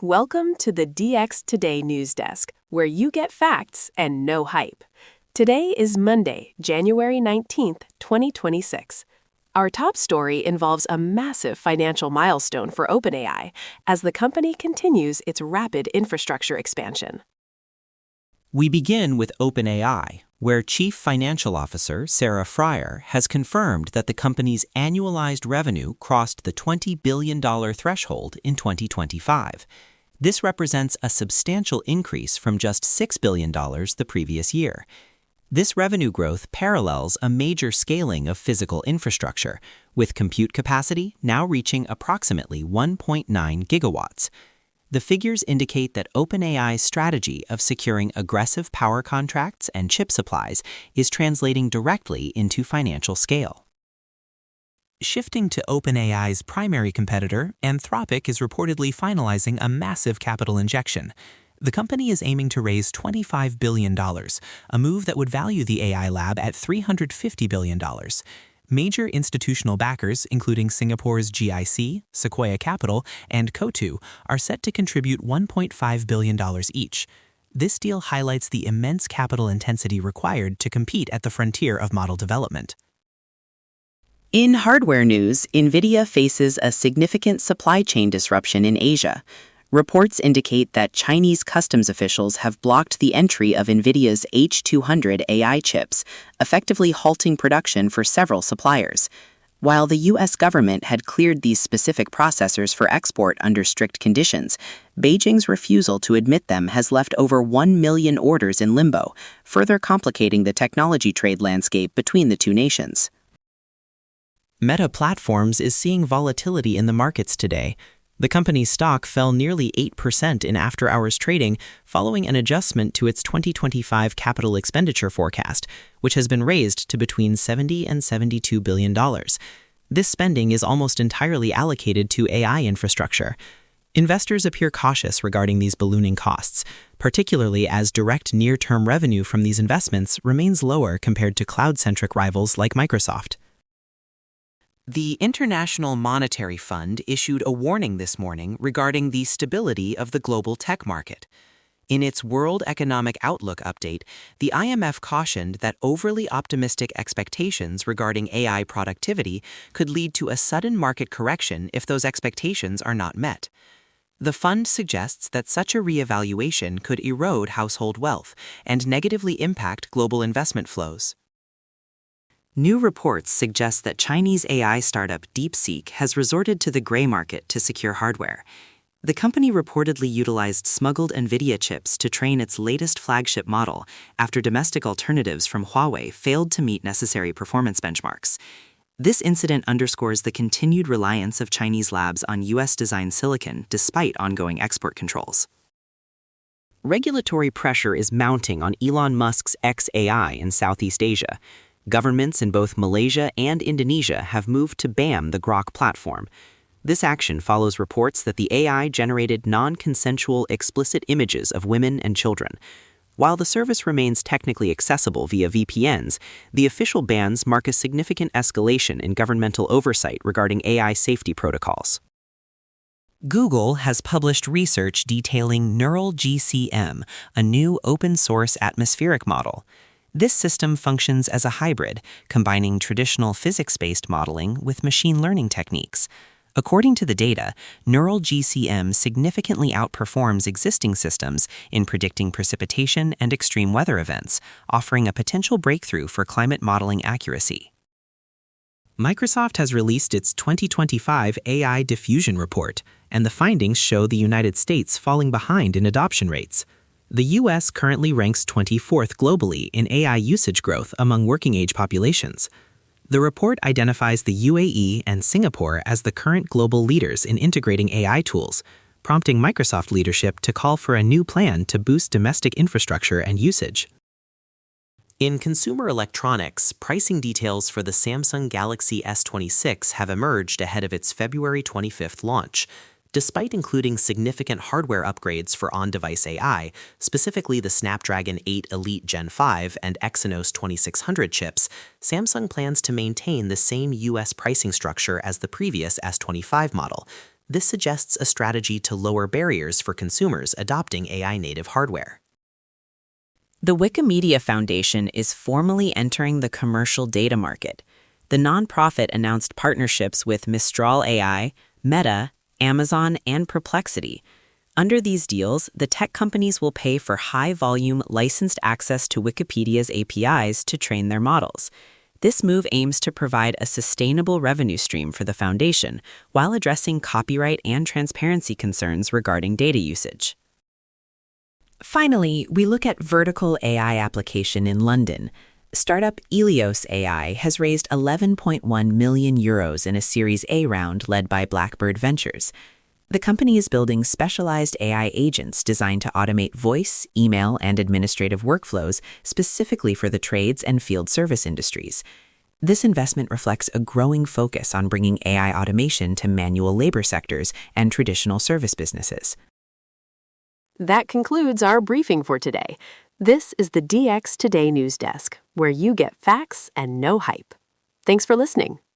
Welcome to the DX Today news desk, where you get facts and no hype. Today is Monday, January 19th, 2026. Our top story involves a massive financial milestone for OpenAI as the company continues its rapid infrastructure expansion. We begin with OpenAI, where Chief Financial Officer Sarah Friar has confirmed that the company's annualized revenue crossed the $20 billion threshold in 2025. This represents a substantial increase from just $6 billion the previous year. This revenue growth parallels a major scaling of physical infrastructure, with compute capacity now reaching approximately 1.9 gigawatts. The figures indicate that OpenAI's strategy of securing aggressive power contracts and chip supplies is translating directly into financial scale. Shifting to OpenAI's primary competitor, Anthropic is reportedly finalizing a massive capital injection. The company is aiming to raise $25 billion, a move that would value the AI lab at $350 billion. Major institutional backers, including Singapore's GIC, Sequoia Capital, and Coatue, are set to contribute $1.5 billion each. This deal highlights the immense capital intensity required to compete at the frontier of model development. In hardware news, NVIDIA faces a significant supply chain disruption in Asia. Reports indicate that Chinese customs officials have blocked the entry of NVIDIA's H200 AI chips, effectively halting production for several suppliers. While the U.S. government had cleared these specific processors for export under strict conditions, Beijing's refusal to admit them has left over 1 million orders in limbo, further complicating the technology trade landscape between the two nations. Meta Platforms is seeing volatility in the markets today. The company's stock fell nearly 8% in after-hours trading following an adjustment to its 2025 capital expenditure forecast, which has been raised to between $70 and $72 billion. This spending is almost entirely allocated to AI infrastructure. Investors appear cautious regarding these ballooning costs, particularly as direct near-term revenue from these investments remains lower compared to cloud-centric rivals like Microsoft. The International Monetary Fund issued a warning this morning regarding the stability of the global tech market. In its World Economic Outlook update, the IMF cautioned that overly optimistic expectations regarding AI productivity could lead to a sudden market correction if those expectations are not met. The fund suggests that such a reevaluation could erode household wealth and negatively impact global investment flows. New reports suggest that Chinese AI startup DeepSeek has resorted to the gray market to secure hardware. The company reportedly utilized smuggled NVIDIA chips to train its latest flagship model after domestic alternatives from Huawei failed to meet necessary performance benchmarks. This incident underscores the continued reliance of Chinese labs on U.S.-designed silicon despite ongoing export controls. Regulatory pressure is mounting on Elon Musk's xAI in Southeast Asia. Governments in both Malaysia and Indonesia have moved to ban the Grok platform. This action follows reports that the AI generated non-consensual explicit images of women and children. While the service remains technically accessible via VPNs, the official bans mark a significant escalation in governmental oversight regarding AI safety protocols. Google has published research detailing Neural GCM, a new open-source atmospheric model. This system functions as a hybrid, combining traditional physics-based modeling with machine learning techniques. According to the data, Neural GCM significantly outperforms existing systems in predicting precipitation and extreme weather events, offering a potential breakthrough for climate modeling accuracy. Microsoft has released its 2025 AI Diffusion Report, and the findings show the United States falling behind in adoption rates. The U.S. currently ranks 24th globally in AI usage growth among working-age populations. The report identifies the UAE and Singapore as the current global leaders in integrating AI tools, prompting Microsoft leadership to call for a new plan to boost domestic infrastructure and usage. In consumer electronics, pricing details for the Samsung Galaxy S26 have emerged ahead of its February 25th launch. Despite including significant hardware upgrades for on-device AI, specifically the Snapdragon 8 Elite Gen 5 and Exynos 2600 chips, Samsung plans to maintain the same U.S. pricing structure as the previous S25 model. This suggests a strategy to lower barriers for consumers adopting AI-native hardware. The Wikimedia Foundation is formally entering the commercial data market. The nonprofit announced partnerships with Mistral AI, Meta, Amazon, and Perplexity. Under these deals, the tech companies will pay for high-volume licensed access to Wikipedia's APIs to train their models. This move aims to provide a sustainable revenue stream for the foundation while addressing copyright and transparency concerns regarding data usage. Finally, we look at vertical AI application in London. Startup Elios AI has raised €11.1 million in a Series A round led by Blackbird Ventures. The company is building specialized AI agents designed to automate voice, email, and administrative workflows specifically for the trades and field service industries. This investment reflects a growing focus on bringing AI automation to manual labor sectors and traditional service businesses. That concludes our briefing for today. This is the DX Today News Desk, where you get facts and no hype. Thanks for listening.